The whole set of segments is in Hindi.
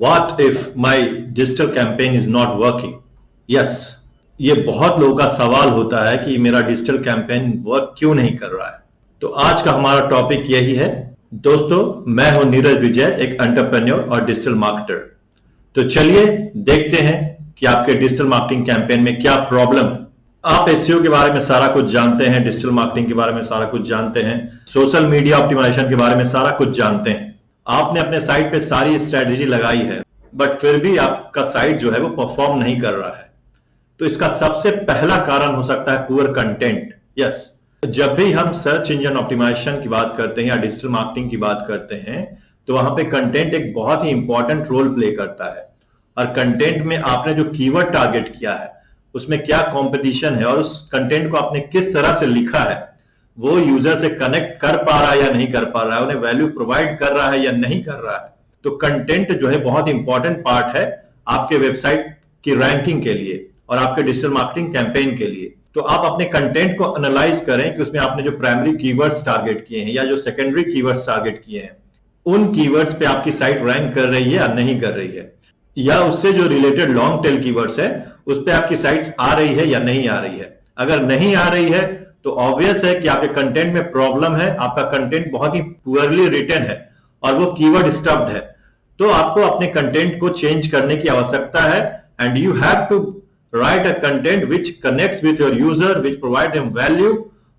What if my digital campaign is not working? Yes, ये बहुत लोगों का सवाल होता है कि मेरा डिजिटल कैंपेन वर्क क्यों नहीं कर रहा है। तो आज का हमारा टॉपिक यही है। दोस्तों, मैं हूं नीरज विजय, एक एंटरप्रेन्योर और डिजिटल मार्केटर। तो चलिए देखते हैं कि आपके डिजिटल मार्केटिंग कैंपेन में क्या प्रॉब्लम। आप एसईओ के बारे में सारा कुछ जानते हैं, डिजिटल मार्केटिंग के बारे में सारा कुछ जानते हैं, सोशल मीडिया ऑप्टिमाइजेशन के बारे में सारा कुछ जानते हैं। आपने अपने साइट पे सारी स्ट्रेटेजी लगाई है, बट फिर भी आपका साइट जो है वो परफॉर्म नहीं कर रहा है। तो इसका सबसे पहला कारण हो सकता है पुअर कंटेंट। यस, जब भी हम सर्च इंजन ऑप्टिमाइजेशन की बात करते हैं या डिजिटल मार्केटिंग की बात करते हैं, तो वहां पे कंटेंट एक बहुत ही इंपॉर्टेंट रोल प्ले करता है। और कंटेंट में आपने जो कीवर्ड टारगेट किया है, उसमें क्या कंपटीशन है और उस कंटेंट को आपने किस तरह से लिखा है, वो यूजर से कनेक्ट कर पा रहा है या नहीं कर पा रहा है, उन्हें वैल्यू प्रोवाइड कर रहा है या नहीं कर रहा है। तो कंटेंट जो है बहुत इंपॉर्टेंट पार्ट है आपके वेबसाइट की रैंकिंग के लिए और आपके डिजिटल मार्केटिंग कैंपेन के लिए। तो आप अपने कंटेंट को एनालाइज करें कि उसमें आपने जो प्राइमरी कीवर्ड्स टारगेट किए हैं या जो सेकेंडरी कीवर्ड्स टारगेट किए हैं, उन कीवर्ड्स पे आपकी साइट रैंक कर रही है या नहीं कर रही है, या उससे जो रिलेटेड लॉन्ग टेल कीवर्ड्स है उस पे आपकी साइट्स आ रही है या नहीं आ रही है। अगर नहीं आ रही है तो ऑब्वियस है कि आपके कंटेंट में प्रॉब्लम है, आपका कंटेंट बहुत ही पुअरली रिटन है और वो कीवर्ड स्टफ्ड है। तो आपको अपने कंटेंट को चेंज करने की आवश्यकता है and you have to write a content which connects with your user, which provide them value.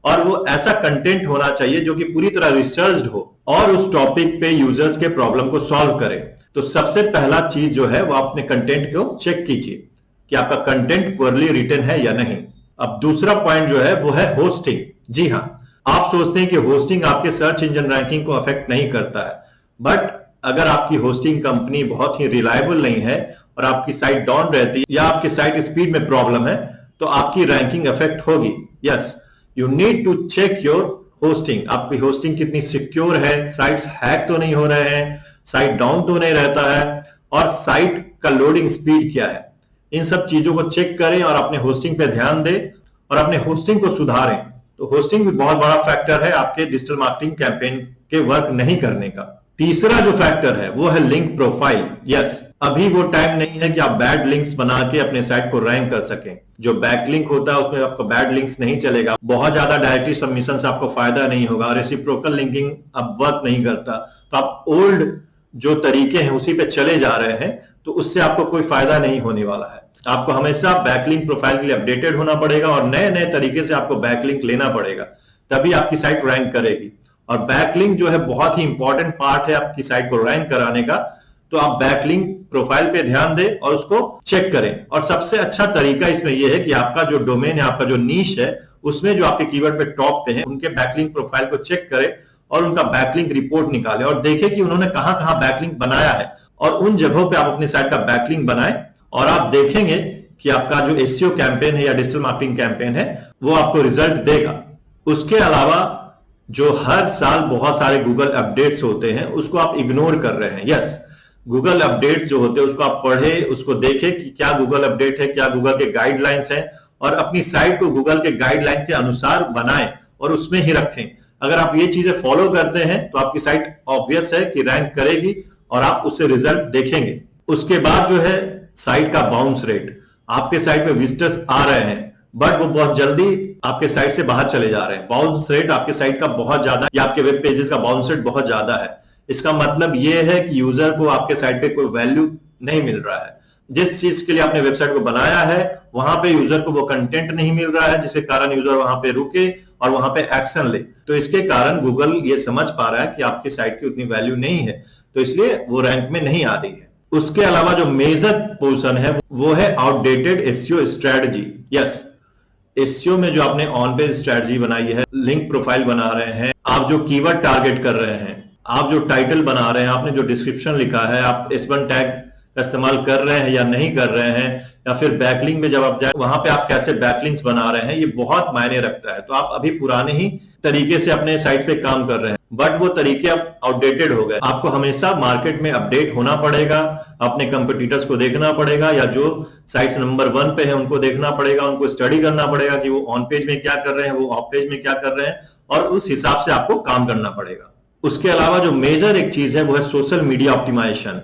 और वो ऐसा कंटेंट होना चाहिए जो कि पूरी तरह रिसर्च्ड हो और उस टॉपिक पे यूजर्स के प्रॉब्लम को सॉल्व करे। तो सबसे पहला चीज जो है वो अपने कंटेंट को चेक कीजिए कि आपका कंटेंट पुअरली रिटन है या नहीं। अब दूसरा पॉइंट जो है वो है होस्टिंग। जी हां, आप सोचते हैं कि होस्टिंग आपके सर्च इंजन रैंकिंग को अफेक्ट नहीं करता है, बट अगर आपकी होस्टिंग कंपनी बहुत ही रिलायबल नहीं है और आपकी साइट डाउन रहती है या आपकी साइट स्पीड में प्रॉब्लम है, तो आपकी रैंकिंग अफेक्ट होगी। Yes, you need to check your hosting. आपकी होस्टिंग कितनी सिक्योर है, साइट्स हैक तो नहीं हो रहे हैं, साइट डाउन तो नहीं रहता है, और साइट का लोडिंग स्पीड क्या है। इन सब चीजों को चेक करें और अपने होस्टिंग पे ध्यान दें और अपने होस्टिंग को सुधारें। तो होस्टिंग भी बहुत बड़ा फैक्टर है आपके डिजिटल मार्केटिंग कैंपेन के वर्क नहीं करने का। तीसरा जो फैक्टर है वो है लिंक प्रोफाइल। यस, अभी वो टाइम नहीं है कि आप बैड लिंक्स बना के अपने साइट को रैंक कर सकें। जो बैक लिंक होता है उसमें आपको बैड लिंक्स नहीं चलेगा, बहुत ज्यादा डायरेक्टली सबमिशन से आपको फायदा नहीं होगा, रेसिप्रोकल लिंकिंग अब वर्क नहीं करता। तो आप ओल्ड जो तरीके हैं उसी पे चले जा रहे हैं, तो उससे आपको कोई फायदा नहीं होने वाला है। आपको हमेशा बैकलिंक प्रोफाइल के लिए अपडेटेड होना पड़ेगा और नए नए तरीके से आपको बैकलिंक लेना पड़ेगा, तभी आपकी साइट रैंक करेगी। और बैकलिंक जो है बहुत ही इंपॉर्टेंट पार्ट है आपकी साइट को रैंक कराने का। तो आप बैकलिंक प्रोफाइल पे ध्यान दें और उसको चेक करें। और सबसे अच्छा तरीका इसमें यह है कि आपका जो डोमेन है, आपका जो नीश है, उसमें जो आपके कीवर्ड पे टॉप पे हैं, उनके बैकलिंक प्रोफाइल को चेक करें और उनका बैकलिंक रिपोर्ट निकालें और देखें कि उन्होंने कहां कहां बैकलिंक बनाया है, और उन जगहों पे आप अपनी साइट का बैकलिंक बनाएं और आप देखेंगे कि आपका जो एसईओ कैंपेन है या डिजिटल मार्केटिंग कैंपेन है वो आपको रिजल्ट देगा। उसके अलावा जो हर साल बहुत सारे गूगल अपडेट्स होते हैं उसको आप इग्नोर कर रहे हैं। यस, गूगल अपडेट्स जो होते हैं उसको आप पढ़े, उसको देखें कि क्या गूगल अपडेट है, क्या गूगल के गाइडलाइंस हैं, और अपनी साइट को गूगल के गाइडलाइन के अनुसार बनाएं और उसमें ही रखें। अगर आप ये चीजें फॉलो करते हैं तो आपकी साइट ऑब्वियस है कि रैंक करेगी और आप उससे रिजल्ट देखेंगे। उसके बाद जो है साइट का बाउंस रेट। आपके साइट पे विजिटर्स आ रहे हैं बट वो बहुत जल्दी आपके साइट से बाहर चले जा रहे हैं। बाउंस रेट आपके साइट का बहुत ज्यादा या आपके वेब पेजेस का बाउंस रेट बहुत ज्यादा है। इसका मतलब ये है कि यूजर को आपके साइट पे कोई वैल्यू नहीं मिल रहा है। जिस चीज के लिए आपने वेबसाइट को बनाया है वहां पे यूजर को वो कंटेंट नहीं मिल रहा है, जिसके कारण यूजर वहां पे रुके और वहां पे एक्शन ले। तो इसके कारण गूगल ये समझ पा रहा है कि आपकी साइट की उतनी वैल्यू नहीं है, तो इसलिए वो रैंक में नहीं आ रही है। उसके अलावा जो मेजर पोर्शन है वो है outdated SEO strategy. Yes, SEO में जो आपने ऑन पेज स्ट्रेटजी बनाई है, लिंक प्रोफाइल बना रहे हैं, आप जो कीवर्ड टारगेट कर रहे हैं, आप जो टाइटल बना रहे हैं, आपने जो डिस्क्रिप्शन लिखा है, आप S1 टैग का इस्तेमाल कर रहे हैं या नहीं कर रहे हैं, या फिर बैकलिंक में जब आप जाए वहां पे आप कैसे बैकलिंक्स बना रहे हैं, ये बहुत मायने रखता है। तो आप अभी पुराने ही तरीके से अपने साइट्स पे काम कर रहे हैं, बट वो तरीके अब आउटडेटेड हो गए। आपको हमेशा मार्केट में अपडेट होना पड़ेगा, अपने कंपटीटर्स को देखना पड़ेगा, या जो साइट्स नंबर 1 पे है उनको देखना पड़ेगा, उनको स्टडी करना पड़ेगा कि वो ऑन पेज में क्या कर रहे हैं, वो ऑफ पेज में क्या कर रहे हैं, और उस हिसाब से आपको काम करना पड़ेगा। उसके अलावा जो मेजर एक चीज है वो है सोशल मीडिया ऑप्टिमाइजेशन।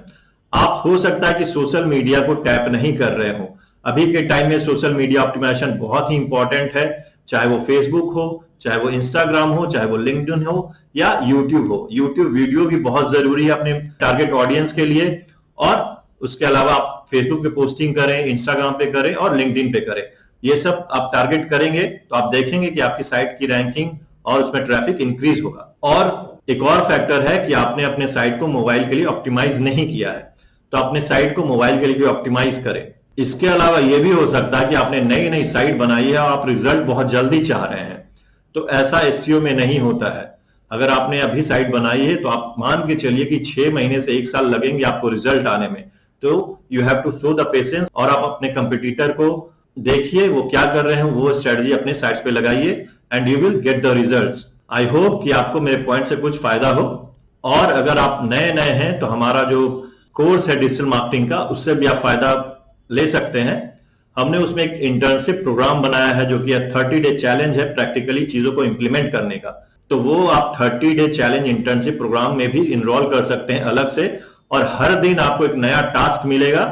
आप हो सकता है कि सोशल मीडिया को टैप नहीं कर रहे हो। अभी के टाइम में सोशल मीडिया ऑप्टिमाइजेशन बहुत ही इंपॉर्टेंट है, चाहे वो फेसबुक हो, चाहे वो इंस्टाग्राम हो, चाहे वो लिंक्डइन हो या यूट्यूब हो। यूट्यूब वीडियो भी बहुत जरूरी है अपने टारगेट ऑडियंस के लिए, और उसके अलावा आप फेसबुक पे पोस्टिंग करें, इंस्टाग्राम पे करें और लिंक्डइन पे करें। ये सब आप टारगेट करेंगे तो आप देखेंगे कि आपकी साइट की रैंकिंग और उसमें ट्रैफिक इंक्रीज होगा। और एक और फैक्टर है कि आपने अपने साइट को मोबाइल के लिए ऑप्टिमाइज नहीं किया है, तो अपने साइट को मोबाइल के लिए भी ऑप्टिमाइज करें। इसके अलावा यह भी हो सकता है कि आपने नई नई साइट बनाई है और आप रिजल्ट बहुत जल्दी चाह रहे हैं, तो ऐसा एसईओ में नहीं होता है। अगर आपने अभी साइट बनाई है तो आप मान के चलिए कि 6 महीने से 1 साल लगेंगे आपको रिजल्ट आने में। तो you have to show the patience, और आप अपने कंपटीटर को देखिए वो क्या कर रहे हैं, वो स्ट्रेटजी अपने साइट्स पे लगाइए and you will get the results. I hope कि आपको मेरे पॉइंट से कुछ फायदा हो। और अगर आप नए नए हैं तो हमारा जो कोर्स है डिजिटल मार्केटिंग का, उससे भी आप फायदा ले सकते हैं। हमने उसमें एक इंटर्नशिप प्रोग्राम बनाया है जो कि 30 डे चैलेंज है प्रैक्टिकली चीजों को इंप्लीमेंट करने का। तो वो आप 30 डे चैलेंज इंटर्नशिप प्रोग्राम में भी इनरोल कर सकते हैं अलग से, और हर दिन आपको एक नया टास्क मिलेगा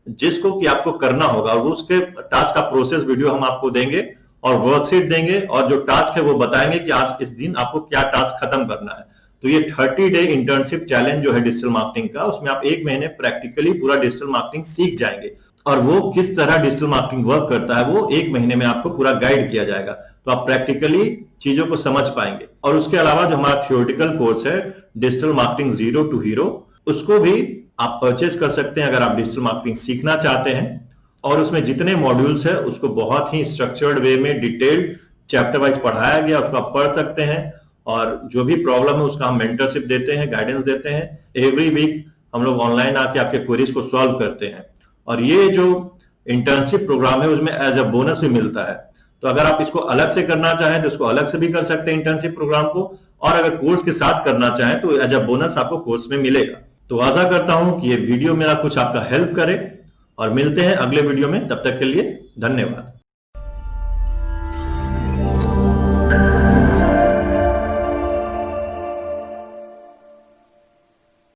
जिसको कि आपको करना होगा, और उसके टास्क का प्रोसेस वीडियो हम आपको देंगे और वर्कशीट देंगे, और जो टास्क है वो बताएंगे कि आज इस दिन आपको क्या टास्क खत्म करना है। तो ये 30 डे इंटर्नशिप चैलेंज जो है डिजिटल मार्केटिंग का, उसमें आप 1 महीने प्रैक्टिकली पूरा डिजिटल मार्केटिंग सीख जाएंगे, और वो किस तरह डिजिटल मार्केटिंग वर्क करता है वो 1 महीने में आपको पूरा गाइड किया जाएगा, तो आप प्रैक्टिकली चीजों को समझ पाएंगे। और उसके अलावा जो हमारा थियोरेटिकल कोर्स है digital marketing zero to hero, उसको भी आप परचेज कर सकते हैं अगर आप डिजिटल मार्केटिंग सीखना चाहते हैं। और उसमें जितने मॉड्यूल्स है उसको बहुत ही स्ट्रक्चर्ड वे में डिटेल्ड चैप्टर वाइज पढ़ाया गया, उसको आप पढ़ सकते हैं। और जो भी प्रॉब्लम है उसका हम मेंटरशिप देते हैं, गाइडेंस देते हैं। एवरी वीक हम लोग ऑनलाइन आके आपके क्वेरीज को सॉल्व करते हैं। और ये जो इंटर्नशिप प्रोग्राम है उसमें एज अ बोनस भी मिलता है, तो अगर आप इसको अलग से करना चाहें तो इसको अलग से भी कर सकते हैं इंटर्नशिप प्रोग्राम को, और अगर कोर्स के साथ करना चाहें तो एज अ बोनस आपको कोर्स में मिलेगा। तो आशा करता हूं कि ये वीडियो मेरा कुछ आपका हेल्प करे, और मिलते हैं अगले वीडियो में। तब तक के लिए धन्यवाद।